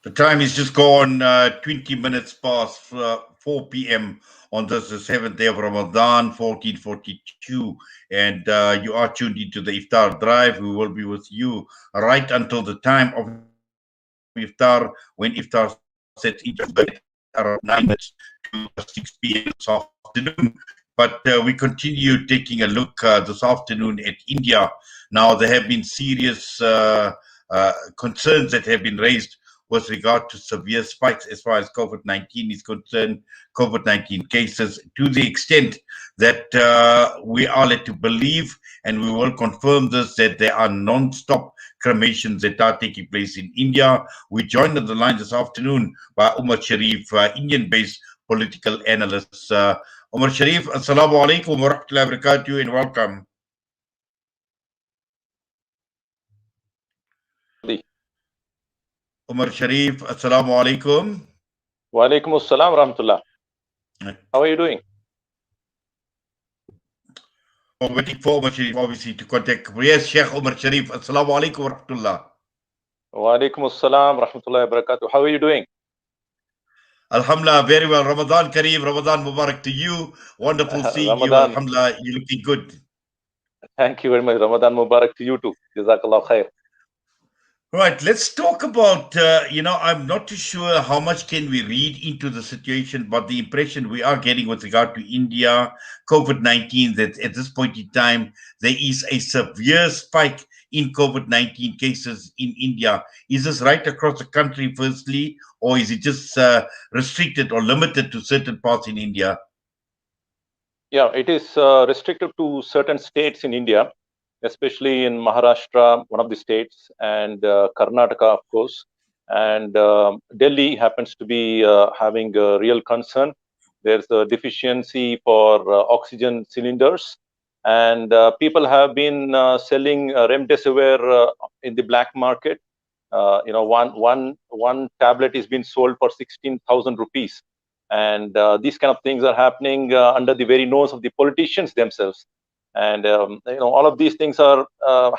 The time is just gone 20 minutes past 4 p.m. on this, the seventh day of Ramadan, 1442. And you are tuned into the Iftar Drive. We will be with you right until the time of Iftar, when Iftar sets into effect around 9 minutes to 6 p.m. this afternoon. But we continue taking a look this afternoon at India. Now, there have been serious concerns that have been raised with regard to severe spikes as far as COVID-19 is concerned, COVID-19 cases, to the extent that we are led to believe, and we will confirm this, that there are non-stop cremations that are taking place in India. We joined on the line this afternoon by Umar Shariff, Indian-based political analyst. Umar Shariff, Assalamu alaikum wa rahmatullahi wa barakatuh, and welcome. Umar Sharif, Assalamu alaikum. Wa alaikum assalam rahmatullah. How are you doing? Waiting for Umar Sharif, obviously, to contact. Yes, Sheikh Umar Sharif, Assalamu alaikum wa rahmatullah. Wa alaikum assalam rahmatullahi wa barakatuh. How are you doing? Alhamdulillah, very well. Ramadan Kareem, Ramadan Mubarak to you. Wonderful seeing you. Alhamdulillah, you're looking good. Thank you very much. Ramadan Mubarak to you too. Jazakallah khair. Right, let's talk about, I'm not too sure how much can we read into the situation, but the impression we are getting with regard to India, COVID-19, that at this point in time, there is a severe spike in COVID-19 cases in India. Is this right across the country, firstly, or is it just restricted or limited to certain parts in India? Yeah, it is restricted to certain states in India, especially in Maharashtra, one of the states, and Karnataka, of course. And Delhi happens to be having a real concern. There's a deficiency for oxygen cylinders. And people have been selling remdesivir in the black market. One tablet is being sold for 16,000 rupees. And these kind of things are happening under the very nose of the politicians themselves. And all of these things are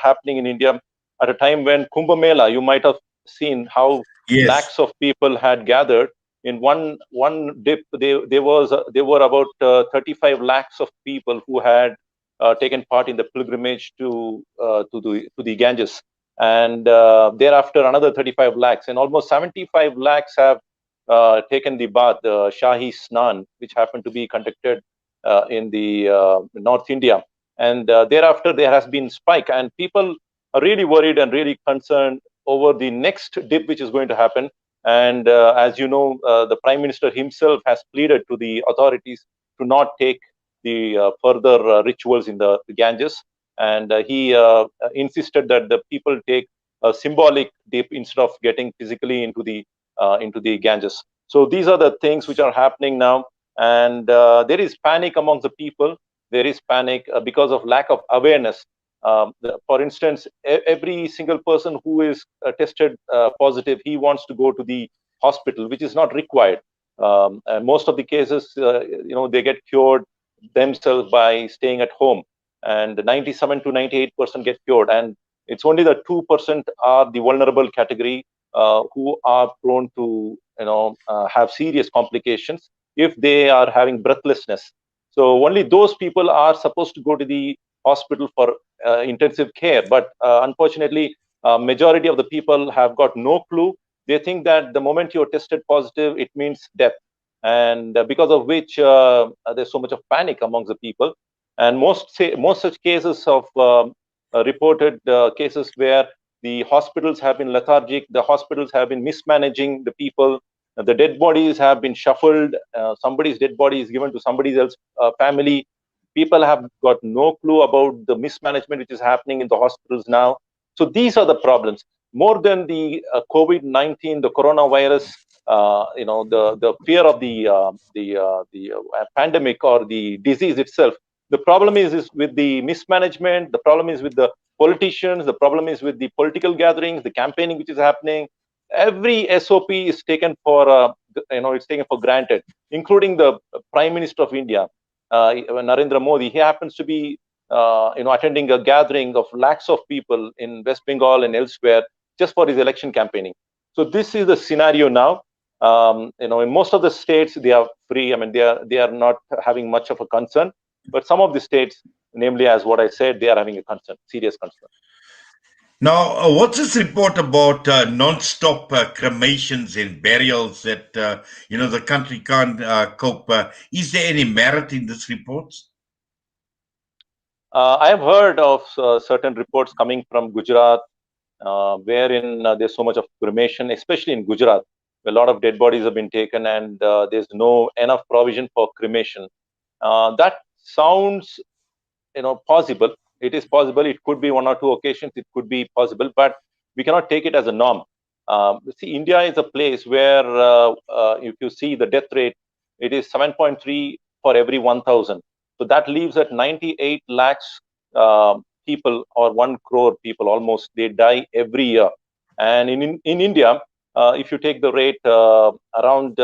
happening in India at a time when Kumbh Mela, you might have seen how lakhs of people had gathered. In one dip, there were about 35 lakhs of people who had taken part in the pilgrimage to the Ganges, and thereafter another 35 lakhs, and almost 75 lakhs have taken the bath, the Shahi Snan, which happened to be conducted in the North India. And thereafter, there has been spike, and people are really worried and really concerned over the next dip which is going to happen. And as you know, the Prime Minister himself has pleaded to the authorities to not take the further rituals in the Ganges. And he insisted that the people take a symbolic dip instead of getting physically into the Ganges. So these are the things which are happening now. And there is panic amongst the people. There is panic because of lack of awareness. For instance, every single person who is tested positive, he wants to go to the hospital, which is not required. And most of the cases, they get cured themselves by staying at home. And 97 to 98% get cured. And it's only the 2% are the vulnerable category who are prone to, have serious complications if they are having breathlessness. So only those people are supposed to go to the hospital for intensive care. But unfortunately, majority of the people have got no clue. They think that the moment you're tested positive, it means death. And because of which there's so much of panic amongst the people. And most such cases of reported cases where the hospitals have been lethargic, the hospitals have been mismanaging the people, the dead bodies have been shuffled, somebody's dead body is given to somebody else's family. People have got no clue about the mismanagement which is happening in the hospitals now. So these are the problems. More than the COVID-19, the coronavirus, the fear of the pandemic or the disease itself. The problem is with the mismanagement. The problem is with the politicians. The problem is with the political gatherings, the campaigning which is happening. Every SOP is taken for it's taken for granted, including the Prime Minister of India, Narendra Modi. He happens to be attending a gathering of lakhs of people in West Bengal and elsewhere just for his election campaigning. So this is the scenario now. In most of the states, they are free. I mean, they are not having much of a concern, but some of the states, namely, as what I said, they are having a concern, serious concern. Now, what's this report about non-stop cremations and burials that the country can't cope? Is there any merit in this report? I have heard of certain reports coming from Gujarat, wherein there's so much of cremation, especially in Gujarat. A lot of dead bodies have been taken, and there's no enough provision for cremation. That sounds, possible. It is possible. It could be one or two occasions. It could be possible, but we cannot take it as a norm. See, India is a place where, if you see the death rate, it is 7.3 for every 1,000. So that leaves at 98 lakhs people, or 1 crore people almost. They die every year. And in India, if you take the rate, around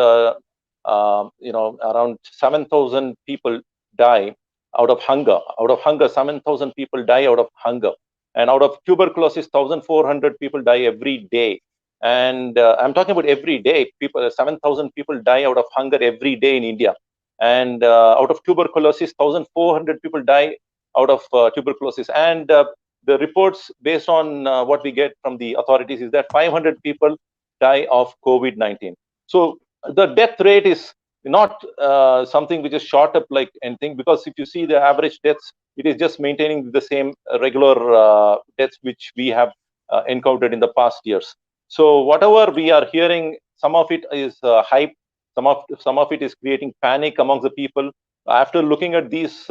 7,000 people die out of hunger. Out of hunger, 7,000 people die out of hunger. And out of tuberculosis, 1,400 people die every day. And I'm talking about every day. 7,000 people die out of hunger every day in India. And out of tuberculosis, 1,400 people die out of tuberculosis. And the reports, based on what we get from the authorities, is that 500 people die of COVID-19. So the death rate is not something which is shot up like anything, because if you see the average deaths, it is just maintaining the same regular deaths which we have encountered in the past years. So whatever we are hearing, some of it is hype, some of it is creating panic amongst the people. After looking at these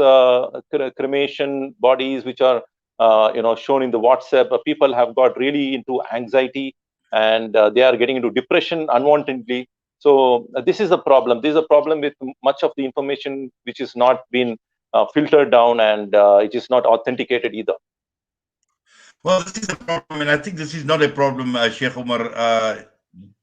cremation bodies which are shown in the WhatsApp, people have got really into anxiety, and they are getting into depression unwantedly. So this is a problem. This is a problem with much of the information which is not been filtered down, and it is not authenticated either. Well, this is a problem, and I think this is not a problem, Sheikh Umar,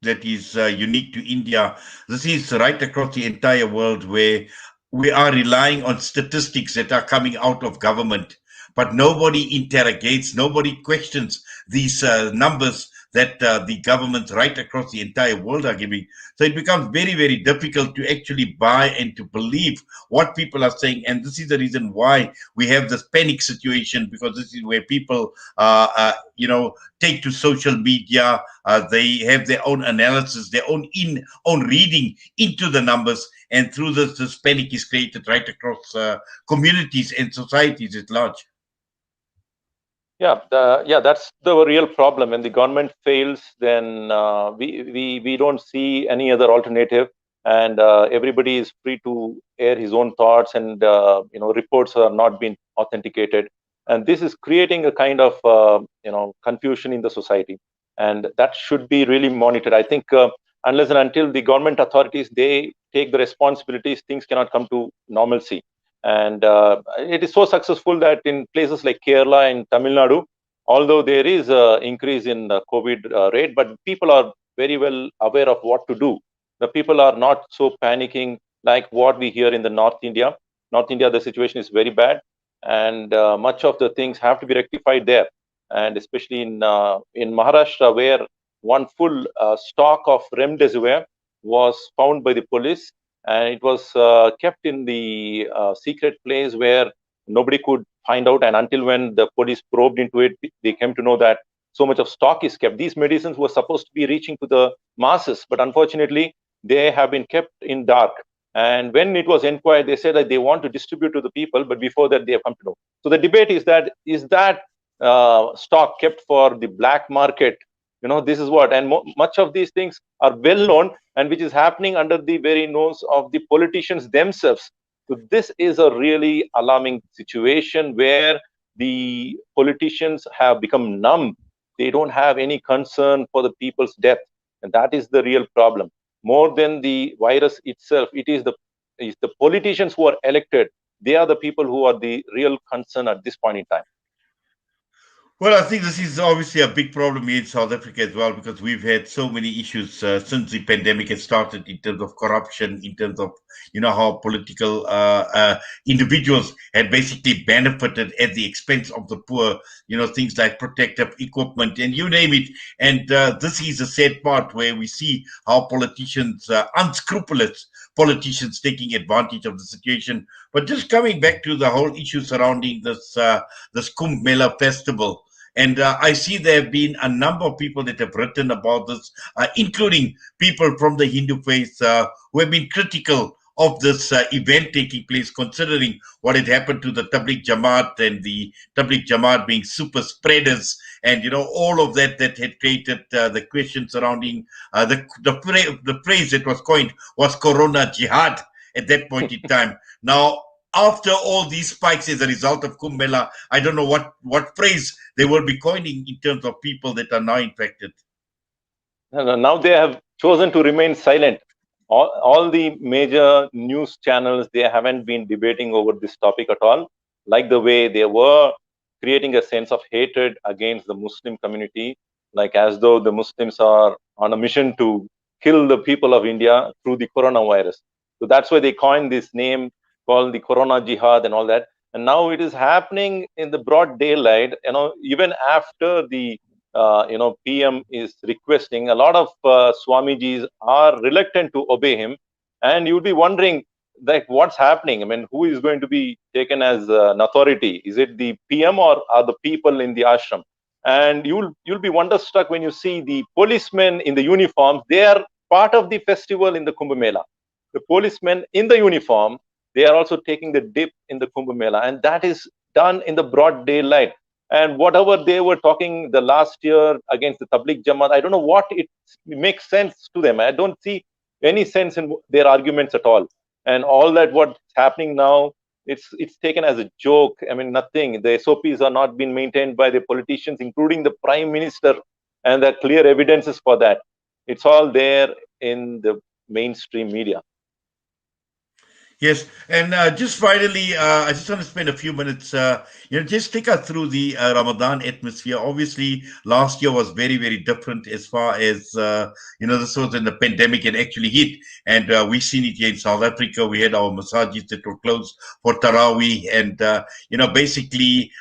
that is unique to India. This is right across the entire world, where we are relying on statistics that are coming out of government, but nobody interrogates, nobody questions these numbers that the governments right across the entire world are giving. So it becomes very, very difficult to actually buy and to believe what people are saying. And this is the reason why we have this panic situation, because this is where people, take to social media. They have their own analysis, their own reading into the numbers. And through this panic is created right across communities and societies at large. Yeah, that's the real problem. When the government fails, then we don't see any other alternative, and everybody is free to air his own thoughts, and reports are not being authenticated, and this is creating a kind of confusion in the society, and that should be really monitored. I think unless and until the government authorities, they take the responsibilities, things cannot come to normalcy. And it is so successful that in places like Kerala and Tamil Nadu, although there is an increase in the COVID rate, but people are very well aware of what to do. The people are not so panicking like what we hear in the North India. North India, the situation is very bad, and much of the things have to be rectified there. And especially in Maharashtra, where one full stock of remdesivir was found by the police, and it was kept in the secret place where nobody could find out. And until when the police probed into it, they came to know that so much of stock is kept. These medicines were supposed to be reaching to the masses, but unfortunately, they have been kept in dark. And when it was inquired, they said that they want to distribute to the people, but before that, they have come to know. So the debate is that stock kept for the black market? This is what, and much of these things are well known, and which is happening under the very nose of the politicians themselves. So this is a really alarming situation where the politicians have become numb. They don't have any concern for the people's death, and that is the real problem. More than the virus itself, it is the politicians who are elected. They are the people who are the real concern at this point in time. Well, I think this is obviously a big problem here in South Africa as well because we've had so many issues since the pandemic has started in terms of corruption, in terms of how political individuals had basically benefited at the expense of the poor. Things like protective equipment and you name it. And this is a sad part where we see how politicians, unscrupulous politicians, taking advantage of the situation. But just coming back to the whole issue surrounding this Kumbh Mela festival. And I see there have been a number of people that have written about this, including people from the Hindu faith who have been critical of this event taking place, considering what had happened to the Tabligh Jamaat and the Tabligh Jamaat being super spreaders, and all of that had created the question surrounding the phrase that was coined was Corona Jihad at that point in time. Now, after all these spikes as a result of Kumbh Mela, I don't know what phrase they will be coining in terms of people that are now infected. Now they have chosen to remain silent. All the major news channels, they haven't been debating over this topic at all, like the way they were creating a sense of hatred against the Muslim community, like as though the Muslims are on a mission to kill the people of India through the coronavirus. So that's why they coined this name called the Corona Jihad and all that. And now it is happening in the broad daylight, even after the PM is requesting. A lot of Swamijis are reluctant to obey him, and you'll be wondering like what's happening. I mean, who is going to be taken as an authority? Is it the PM or are the people in the ashram? And you'll be wonderstruck when you see the policemen in the uniforms. They are part of the festival in the Kumbh Mela. The policemen in the uniform, they are also taking the dip in the Kumbh Mela, and that is done in the broad daylight. And whatever they were talking the last year against the Tabligh Jamaat, I don't know what it makes sense to them. I don't see any sense in their arguments at all. And all that what's happening now, it's taken as a joke. I mean, nothing. The SOPs are not being maintained by the politicians, including the Prime Minister, and there are clear evidences for that. It's all there in the mainstream media. Yes, and just finally, I just want to spend a few minutes, just take us through the Ramadan atmosphere. Obviously, last year was very, very different as far as, this was when the pandemic had actually hit. And we've seen it here in South Africa. We had our massages that were closed for Taraweeh. And, basically,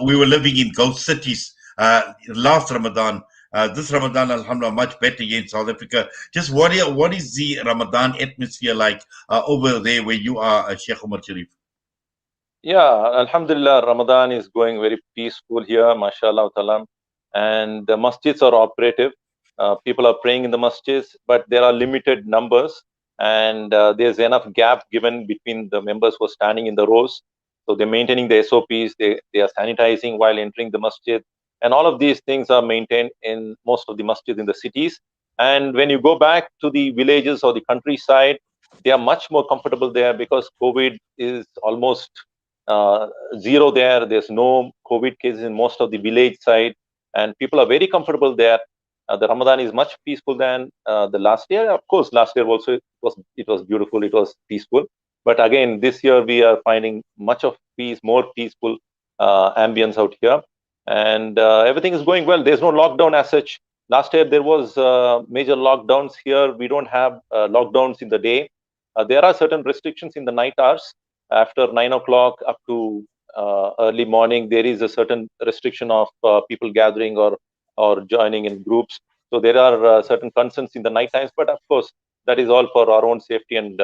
we were living in ghost cities last Ramadan. This Ramadan, alhamdulillah, much better here in South Africa. Just what is the Ramadan atmosphere like over there where you are, Sheikh Umar Sharif? Yeah, Alhamdulillah, Ramadan is going very peaceful here, mashallah ta'ala. And the masjids are operative. People are praying in the masjids, but there are limited numbers. And there's enough gap given between the members who are standing in the rows. So they're maintaining the SOPs, they are sanitizing while entering the masjid. And all of these things are maintained in most of the masjids in the cities. And when you go back to the villages or the countryside, they are much more comfortable there because COVID is almost zero there. There's no COVID cases in most of the village side, and people are very comfortable there. The Ramadan is much peaceful than the last year. Of course, last year also it was beautiful, it was peaceful. But again, this year we are finding much of peace, more peaceful ambience out here, and everything is going well. There's no lockdown as such. Last year there was major lockdowns. Here we don't have lockdowns in the day. There are certain restrictions in the night hours. After 9 o'clock up to early morning, there is a certain restriction of people gathering or joining in groups. So there are certain concerns in the night times, but of course that is all for our own safety and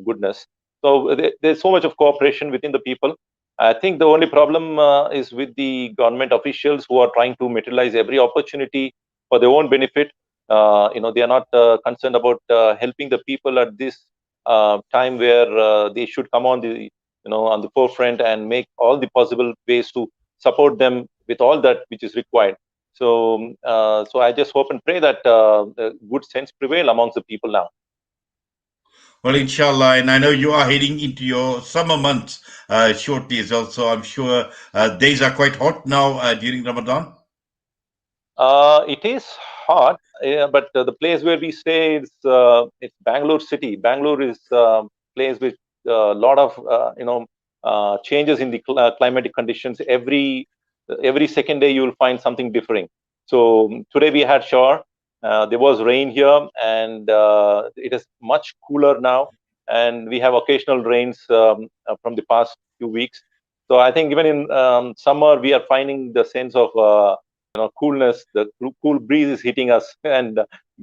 goodness. So there's so much of cooperation within the people. I think the only problem is with the government officials who are trying to materialize every opportunity for their own benefit. They are not concerned about helping the people at this time where they should come on the forefront and make all the possible ways to support them with all that which is required. So I just hope and pray that good sense prevail amongst the people now. Well, inshallah, and I know you are heading into your summer months shortly as well, so I'm sure days are quite hot now during Ramadan. It is hot, but the place where we stay is it's Bangalore city. Bangalore is a place with a lot of changes in the climatic conditions. Every every second day you will find something differing. So today we had shower. There was rain here, and it is much cooler now. And we have occasional rains from the past few weeks. So I think even in summer we are finding the sense of coolness. The cool breeze is hitting us and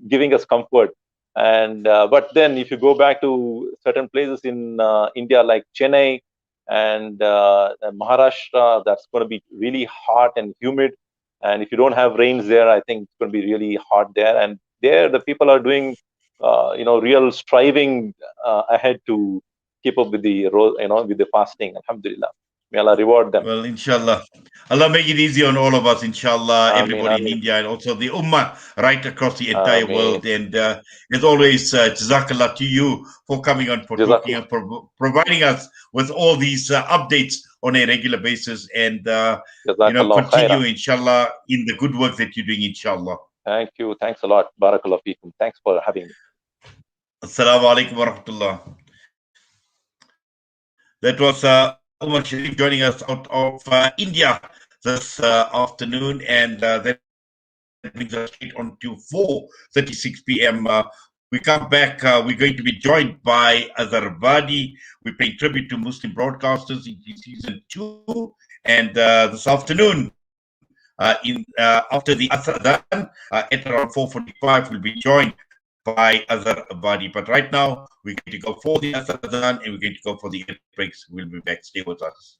giving us comfort. And but then if you go back to certain places in India like Chennai and Maharashtra, that's going to be really hot and humid. And if you don't have rains there, I think it's going to be really hot there. And there, the people are doing, real striving ahead to keep up with with the fasting. Alhamdulillah, may Allah reward them. Well, inshallah. Allah make it easy on all of us, inshallah, Ameen, everybody in ameen, India and also the Ummah right across the entire ameen. world. And as always, Jazakallah to you for coming on, for talking Jazakallah. and providing us with all these updates on a regular basis. And, Jazakallah continue, khaira. inshallah, in the good work that you're doing, inshallah. Thank you. Thanks a lot. Barakallah feekum. Thanks for having me. Assalamu alaikum wa rahmatullah. That was Umar Shariff joining us out of India this afternoon, and that brings us straight on to 4:36 p.m. We come back. We're going to be joined by Azhar Vadi. We're paying tribute to Muslim broadcasters in season 2, and this afternoon, after the Asr Adhan, at around 4:45, we'll be joined by Azhar Vadi. But right now, we're going to go for the Asr Adhan and we're going to go for the ad breaks. We'll be back. Stay with us.